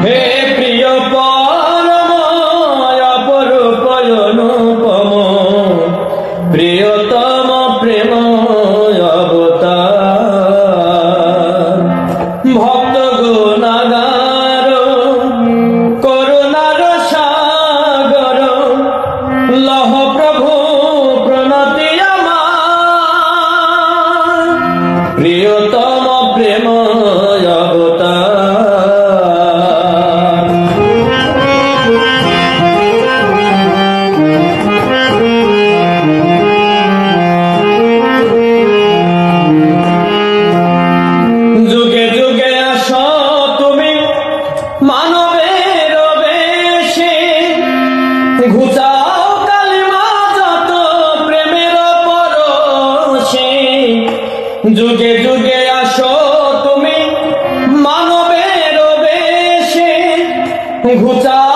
হে প্রিয় পরম অপরূপ অনুপম প্রিয়তম প্রেম অবতার ভক্ত গুণাগার করুণার সাগর লহ প্রভু প্রণতি আমার প্রিয়তম প্রেম অবতার যুগে যুগে আসো তুমি মানবের বেশে ঘুচাও কালিমা যত প্রেমের পরশে যুগে যুগে আসো তুমি মানবের বেশে ঘুচাও